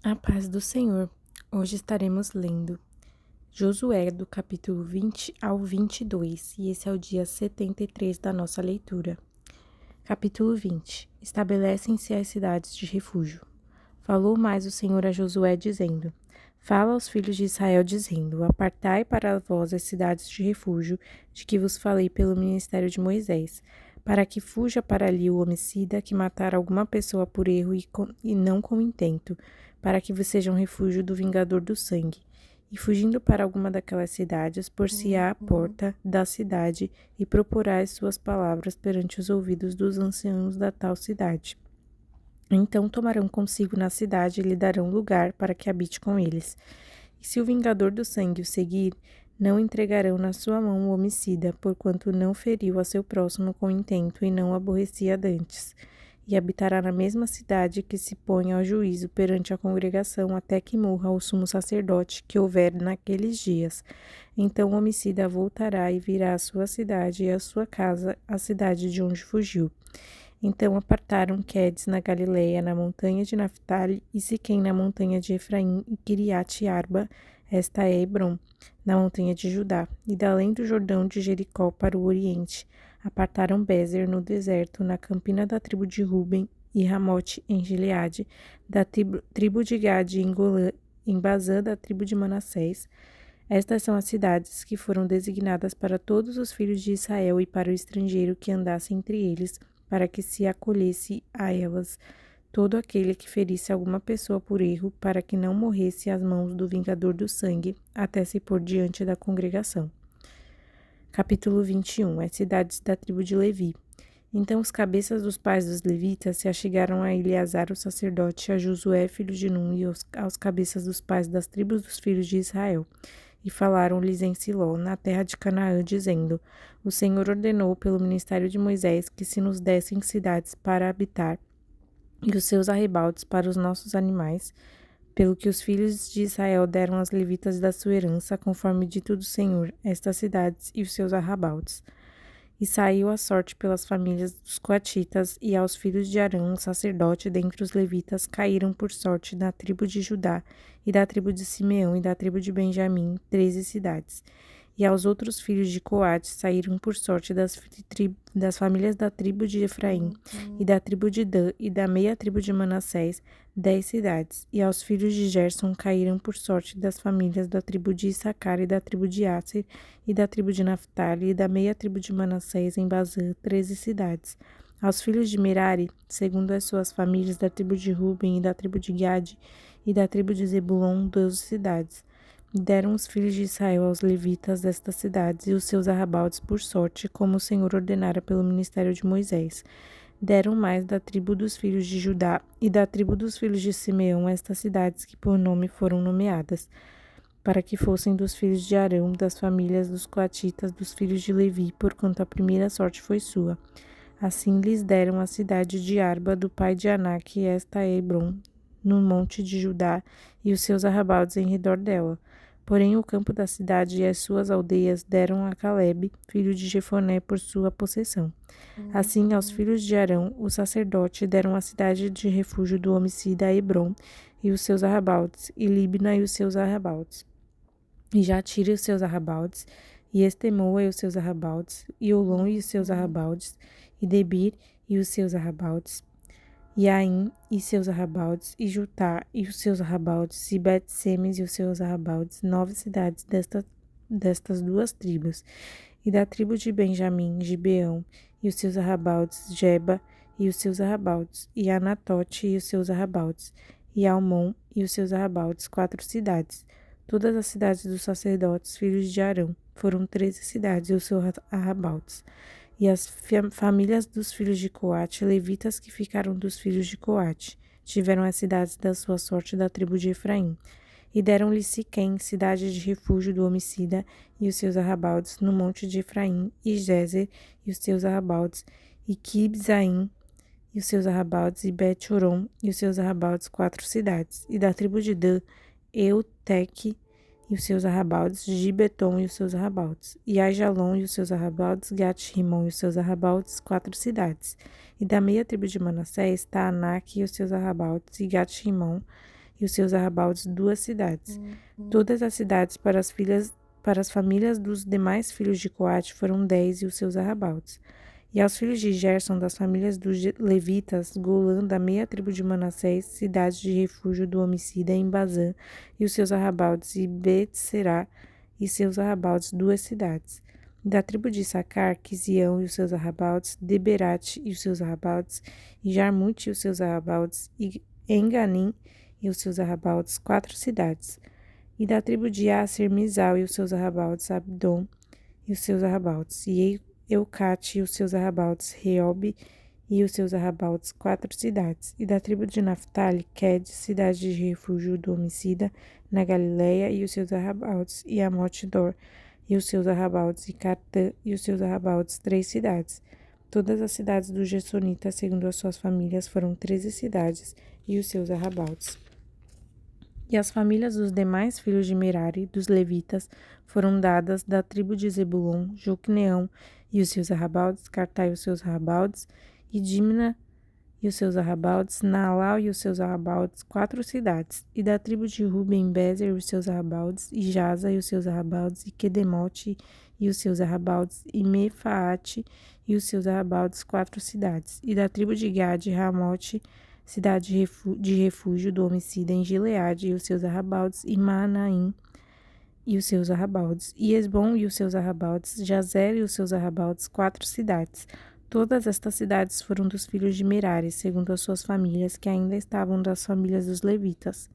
A paz do Senhor. Hoje estaremos lendo Josué do capítulo 20 ao 22, e esse é o dia 73 da nossa leitura. Capítulo 20. Estabelecem-se as cidades de refúgio. Falou mais o Senhor a Josué, dizendo: Fala aos filhos de Israel, dizendo: Apartai para vós as cidades de refúgio, de que vos falei pelo ministério de Moisés, para que fuja para ali o homicida que matar alguma pessoa por erro e não com intento, para que vos seja um refúgio do vingador do sangue. E fugindo para alguma daquelas cidades, por-se-á à porta da cidade, e proporá as suas palavras perante os ouvidos dos anciãos da tal cidade. Então tomarão consigo na cidade e lhe darão lugar para que habite com eles. E se o vingador do sangue o seguir, não entregarão na sua mão o homicida, porquanto não feriu a seu próximo com intento e não o aborrecia dantes. E habitará na mesma cidade que se põe ao juízo perante a congregação até que morra o sumo sacerdote que houver naqueles dias. Então o homicida voltará e virá à sua cidade e à sua casa, a cidade de onde fugiu. Então apartaram Quedes na Galileia, na montanha de Naftali, e Siquém na montanha de Efraim, e Quiriate-Arba, esta é Hebrom, na montanha de Judá, e da além do Jordão de Jericó para o oriente. Apartaram Bézer no deserto, na campina da tribo de Ruben, e Ramote em Gileade, da tribo de Gade em Golã, em Bazã da tribo de Manassés. Estas são as cidades que foram designadas para todos os filhos de Israel e para o estrangeiro que andasse entre eles, para que se acolhesse a elas todo aquele que ferisse alguma pessoa por erro, para que não morresse às mãos do vingador do sangue, até se pôr diante da congregação. Capítulo 21. As cidades da tribo de Levi. Então os cabeças dos pais dos levitas se achegaram a Eleazar o sacerdote, a Josué filho de Nun, e aos cabeças dos pais das tribos dos filhos de Israel. E falaram-lhes em Siló, na terra de Canaã, dizendo: O Senhor ordenou pelo ministério de Moisés que se nos dessem cidades para habitar, e os seus arrebaldes para os nossos animais, pelo que os filhos de Israel deram aos levitas da sua herança, conforme dito do Senhor, estas cidades e os seus arrabaldes. E saiu a sorte pelas famílias dos coatitas, e aos filhos de Arão, o sacerdote, dentre os levitas, caíram por sorte da tribo de Judá, e da tribo de Simeão, e da tribo de Benjamim, 13 cidades. E aos outros filhos de Coate saíram por sorte das famílias da tribo de Efraim, e da tribo de Dan, e da meia tribo de Manassés, 10 cidades. E aos filhos de Gerson caíram por sorte das famílias da tribo de Issacar, e da tribo de Asser, e da tribo de Naftali, e da meia tribo de Manassés, em Bazã, 13 cidades. Aos filhos de Merari, segundo as suas famílias, da tribo de Ruben, e da tribo de Gade, e da tribo de Zebulon, 12 cidades. Deram os filhos de Israel aos levitas destas cidades e os seus arrabaldes por sorte, como o Senhor ordenara pelo ministério de Moisés. Deram mais da tribo dos filhos de Judá e da tribo dos filhos de Simeão estas cidades que por nome foram nomeadas, para que fossem dos filhos de Arão, das famílias dos coatitas, dos filhos de Levi, porquanto a primeira sorte foi sua. Assim lhes deram a cidade de Arba, do pai de Anak, e esta é Hebrom, no monte de Judá, e os seus arrabaldes em redor dela. Porém, o campo da cidade e as suas aldeias deram a Calebe, filho de Jefoné, por sua possessão. Assim, aos filhos de Arão, o sacerdote, deram a cidade de refúgio do homicida a Hebrom e os seus arrabaldes, e Libna e os seus arrabaldes, e Jatira e os seus arrabaldes, e Estemoa e os seus arrabaldes, e Olom e os seus arrabaldes, e Debir e os seus arrabaldes, e Aim e seus arrabaldes, e Jutá e os seus arrabaldes, e Bet-Semes e os seus arrabaldes, 9 cidades destas duas tribos. E da tribo de Benjamim, Gibeão e os seus arrabaldes, Geba e os seus arrabaldes, e Anatote e os seus arrabaldes, e Almon e os seus arrabaldes, 4 cidades. Todas as cidades dos sacerdotes, filhos de Arão, foram 13 cidades e os seus arrabaldes. E as famílias dos filhos de Coate, levitas que ficaram dos filhos de Coate, tiveram as cidades da sua sorte da tribo de Efraim. E deram-lhe Siquém, cidade de refúgio do homicida, e os seus arrabaldes, no monte de Efraim, e Gézer, e os seus arrabaldes, e Quibzaim, e os seus arrabaldes, e Bet-Horon, e os seus arrabaldes, 4 cidades. E da tribo de Dan, Euteque, e os seus arrabaldes, Gibeton e os seus arrabaldes, e Aijalon e os seus arrabaldes, Gat-Rimon e os seus arrabaldes, 4 cidades. E da meia tribo de Manassés, Taanak e os seus arrabaldes, e Gat-Rimon e os seus arrabaldes 2 cidades. Todas as cidades para as famílias dos demais filhos de Coate foram 10 e os seus arrabaldes. E aos filhos de Gerson, das famílias dos levitas, Golã, da meia tribo de Manassés, cidades de refúgio do homicida em Bazã, e os seus arrabaldes, e Bet-Será, e seus arrabaldes 2 cidades. E da tribo de Issacar, Quisião e os seus arrabaldes, Deberate e os seus arrabaldes, e Jarmute e os seus arrabaldes, e Enganim e os seus arrabaldes, 4 cidades. E da tribo de Aser, Misal e os seus arrabaldes, Abdom e os seus arrabaldes, e Eucate e os seus arrabaldes, Reobe e os seus arrabaldes, 4 cidades. E da tribo de Naphtali, Qued, cidade de refúgio do homicida, na Galileia e os seus arrabaldes, e Amote-dor e os seus arrabaldes, e Cartã e os seus arrabaldes, 3 cidades. Todas as cidades dos Gersonitas, segundo as suas famílias, foram 13 cidades e os seus arrabaldes. E as famílias dos demais filhos de Merari, dos levitas, foram dadas da tribo de Zebulon, Joquneão e os seus arrabaldes, Cartai e os seus arrabaldes, e Dimna e os seus arrabaldes, Naalau e os seus arrabaldes, 4 cidades. E da tribo de Ruben, Bezer e os seus arrabaldes, e Jaza e os seus arrabaldes, e Quedemote e os seus arrabaldes, e Mefaate e os seus arrabaldes, 4 cidades. E da tribo de Gade, Ramote, cidade de refúgio do homicida em Gileade e os seus arrabaldes, e Manaim e os seus arrabaldes, e Esbom e os seus arrabaldes, Jazer e os seus arrabaldes, 4 cidades. Todas estas cidades foram dos filhos de Merari, segundo as suas famílias, que ainda estavam das famílias dos levitas.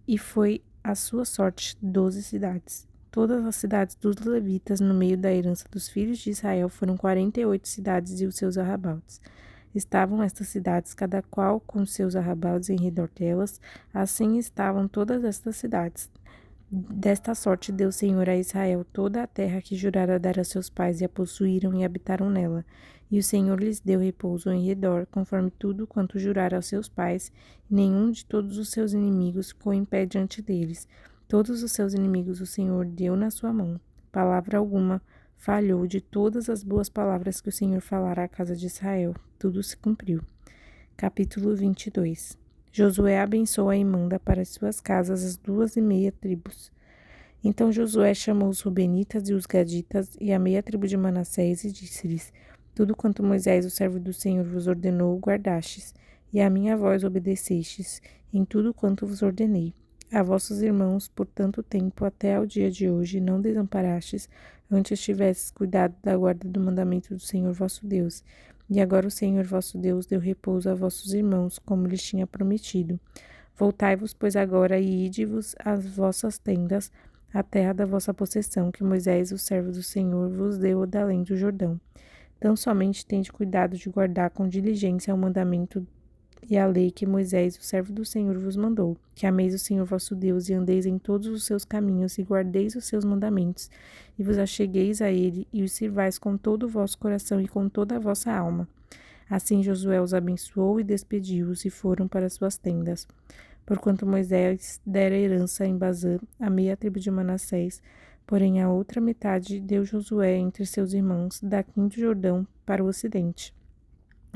E foi a sua sorte 12 cidades. Todas as cidades dos levitas no meio da herança dos filhos de Israel foram 48 cidades e os seus arrabaldes. Estavam estas cidades, cada qual com seus arrabaldes em redor delas, assim estavam todas estas cidades. Desta sorte deu o Senhor a Israel toda a terra que jurara dar a seus pais, e a possuíram e habitaram nela. E o Senhor lhes deu repouso em redor, conforme tudo quanto jurara aos seus pais, e nenhum de todos os seus inimigos ficou em pé diante deles. Todos os seus inimigos o Senhor deu na sua mão. Palavra alguma falhou de todas as boas palavras que o Senhor falara à casa de Israel. Tudo se cumpriu. Capítulo 22. Josué abençoa e manda para as suas casas as 2 tribos. Então Josué chamou os Rubenitas e os Gaditas e a meia tribo de Manassés e disse-lhes: Tudo quanto Moisés, o servo do Senhor, vos ordenou, guardastes, e a minha voz obedecestes, em tudo quanto vos ordenei. A vossos irmãos, por tanto tempo, até ao dia de hoje, não desamparastes, antes tivesses cuidado da guarda do mandamento do Senhor vosso Deus. E agora o Senhor vosso Deus deu repouso a vossos irmãos, como lhes tinha prometido. Voltai-vos, pois, agora e ide-vos às vossas tendas, à terra da vossa possessão, que Moisés, o servo do Senhor, vos deu da além do Jordão. Tão somente tende cuidado de guardar com diligência o mandamento e a lei que Moisés, o servo do Senhor, vos mandou, que ameis o Senhor vosso Deus e andeis em todos os seus caminhos e guardeis os seus mandamentos, e vos achegueis a ele e os sirvais com todo o vosso coração e com toda a vossa alma. Assim Josué os abençoou e despediu-os, e foram para suas tendas. Porquanto Moisés dera herança em Bazã, a meia tribo de Manassés, porém a outra metade deu Josué entre seus irmãos, daqui do Jordão para o ocidente.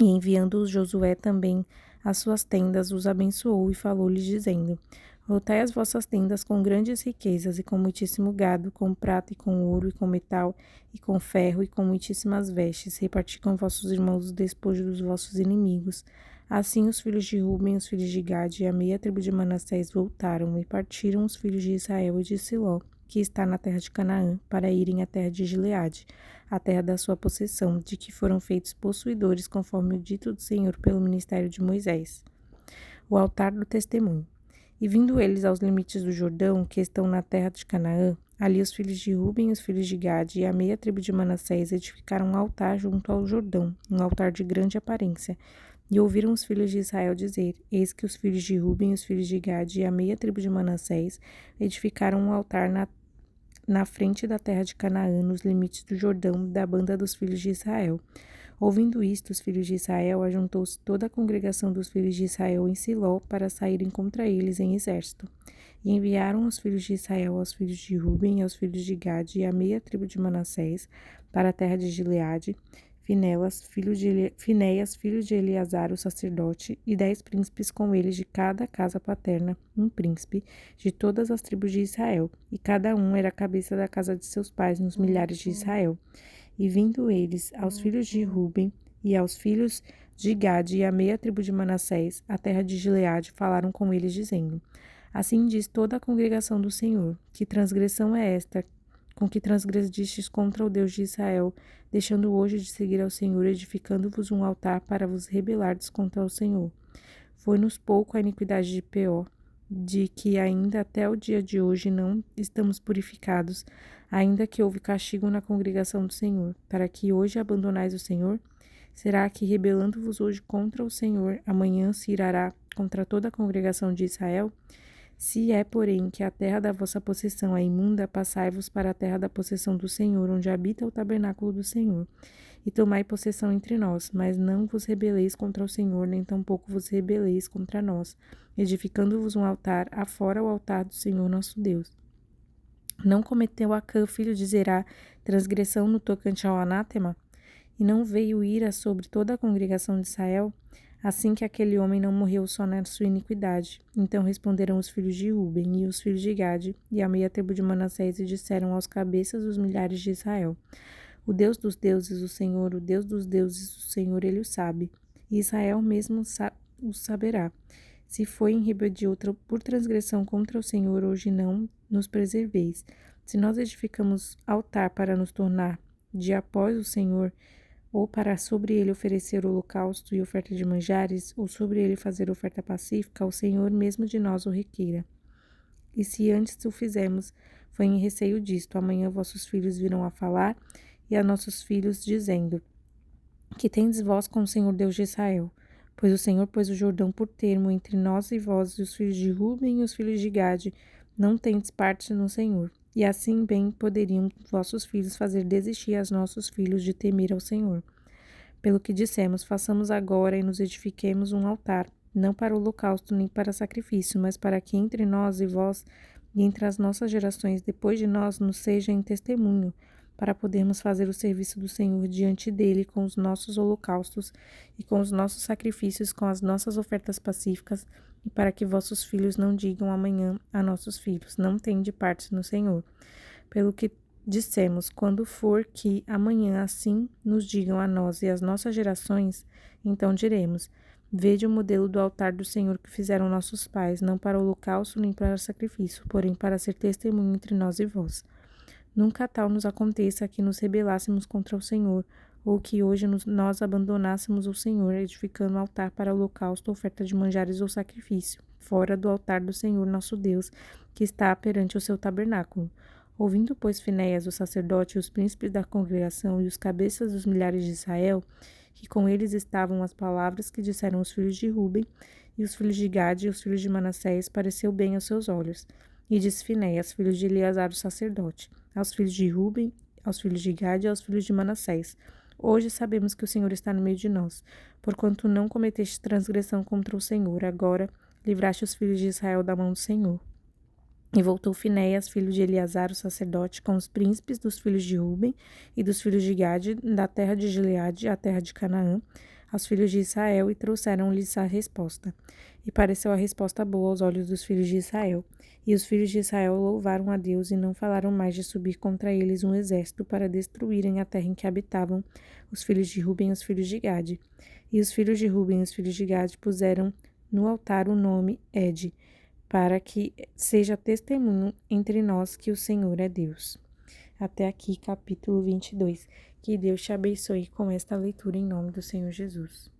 E enviando-os Josué também às suas tendas, os abençoou e falou-lhes, dizendo: Voltai às vossas tendas com grandes riquezas, e com muitíssimo gado, com prata e com ouro, e com metal, e com ferro, e com muitíssimas vestes. Reparti com vossos irmãos o despojo dos vossos inimigos. Assim os filhos de Ruben, os filhos de Gade e a meia tribo de Manassés voltaram, e partiram os filhos de Israel e de Siló, que está na terra de Canaã, para irem à terra de Gileade, a terra da sua possessão, de que foram feitos possuidores, conforme o dito do Senhor pelo ministério de Moisés. O altar do testemunho. E vindo eles aos limites do Jordão, que estão na terra de Canaã, ali os filhos de Ruben, os filhos de Gade e a meia tribo de Manassés edificaram um altar junto ao Jordão, um altar de grande aparência. E ouviram os filhos de Israel dizer: Eis que os filhos de Ruben, os filhos de Gade e a meia tribo de Manassés edificaram um altar na frente da terra de Canaã, nos limites do Jordão, da banda dos filhos de Israel. Ouvindo isto, os filhos de Israel, ajuntou-se toda a congregação dos filhos de Israel em Siló para saírem contra eles em exército. E enviaram os filhos de Israel aos filhos de Ruben, aos filhos de Gade e à meia tribo de Manassés para a terra de Gileade, Finéias, filho de Eleazar, o sacerdote, e 10 príncipes com eles de cada casa paterna, um príncipe, de todas as tribos de Israel, e cada um era a cabeça da casa de seus pais nos milhares de Israel. E vindo eles aos filhos de Ruben e aos filhos de Gade e a meia tribo de Manassés, a terra de Gileade, falaram com eles, dizendo: Assim diz toda a congregação do Senhor, que transgressão é esta com que transgredistes contra o Deus de Israel, deixando hoje de seguir ao Senhor, edificando-vos um altar para vos rebelardes contra o Senhor. Foi-nos pouco a iniquidade de Peor, de que ainda até o dia de hoje não estamos purificados, ainda que houve castigo na congregação do Senhor, para que hoje abandonais o Senhor? Será que, rebelando-vos hoje contra o Senhor, amanhã se irará contra toda a congregação de Israel? Se é, porém, que a terra da vossa possessão é imunda, passai-vos para a terra da possessão do Senhor, onde habita o tabernáculo do Senhor, e tomai possessão entre nós, mas não vos rebeleis contra o Senhor, nem tampouco vos rebeleis contra nós, edificando-vos um altar, afora o altar do Senhor nosso Deus. Não cometeu Acã, filho de Zerá, transgressão no tocante ao anátema? E não veio ira sobre toda a congregação de Israel? Assim que aquele homem não morreu só na sua iniquidade. Então responderam os filhos de Ruben e os filhos de Gade e a meia tribo de Manassés e disseram aos cabeças dos milhares de Israel: O Deus dos deuses, o Senhor, o Deus dos deuses, o Senhor, ele o sabe. E Israel mesmo o saberá. Se foi em rebeldia por transgressão contra o Senhor, hoje não nos preserveis. Se nós edificamos altar para nos tornar de após o Senhor, ou para sobre ele oferecer holocausto e oferta de manjares, ou sobre ele fazer oferta pacífica, o Senhor mesmo de nós o requeira. E se antes o fizemos, foi em receio disto, amanhã vossos filhos virão a falar, e a nossos filhos, dizendo: Que tendes vós com o Senhor Deus de Israel? Pois o Senhor pôs o Jordão por termo entre nós e vós, e os filhos de Ruben e os filhos de Gade, não tendes parte no Senhor. E assim bem poderiam vossos filhos fazer desistir aos nossos filhos de temer ao Senhor. Pelo que dissemos, façamos agora e nos edifiquemos um altar, não para holocausto nem para sacrifício, mas para que entre nós e vós, e entre as nossas gerações depois de nós, nos seja em testemunho, para podermos fazer o serviço do Senhor diante dele com os nossos holocaustos e com os nossos sacrifícios, com as nossas ofertas pacíficas, e para que vossos filhos não digam amanhã a nossos filhos: Não tende parte no Senhor. Pelo que dissemos, quando for que amanhã assim nos digam a nós e às nossas gerações, então diremos: Vede o modelo do altar do Senhor que fizeram nossos pais, não para holocausto nem para sacrifício, porém para ser testemunho entre nós e vós. Nunca tal nos aconteça que nos rebelássemos contra o Senhor, ou que hoje nós abandonássemos o Senhor, edificando altar para holocausto, oferta de manjares ou sacrifício, fora do altar do Senhor nosso Deus, que está perante o seu tabernáculo. Ouvindo, pois, Finéias, o sacerdote, e os príncipes da congregação e os cabeças dos milhares de Israel, que com eles estavam as palavras que disseram os filhos de Ruben, e os filhos de Gade e os filhos de Manassés, pareceu bem aos seus olhos. E disse Finéias, filho de Eleazar, o sacerdote, aos filhos de Ruben, aos filhos de Gade e aos filhos de Manassés: Hoje sabemos que o Senhor está no meio de nós, porquanto não cometeste transgressão contra o Senhor. Agora livraste os filhos de Israel da mão do Senhor. E voltou Finéias, filho de Eleazar, o sacerdote, com os príncipes dos filhos de Ruben e dos filhos de Gade, da terra de Gileade, a terra de Canaã, aos filhos de Israel, e trouxeram-lhes a resposta. E pareceu a resposta boa aos olhos dos filhos de Israel. E os filhos de Israel louvaram a Deus e não falaram mais de subir contra eles um exército para destruírem a terra em que habitavam os filhos de Ruben e os filhos de Gade. E os filhos de Ruben e os filhos de Gade puseram no altar o nome Ed, para que seja testemunho entre nós que o Senhor é Deus. Até aqui, capítulo 22. Que Deus te abençoe com esta leitura em nome do Senhor Jesus.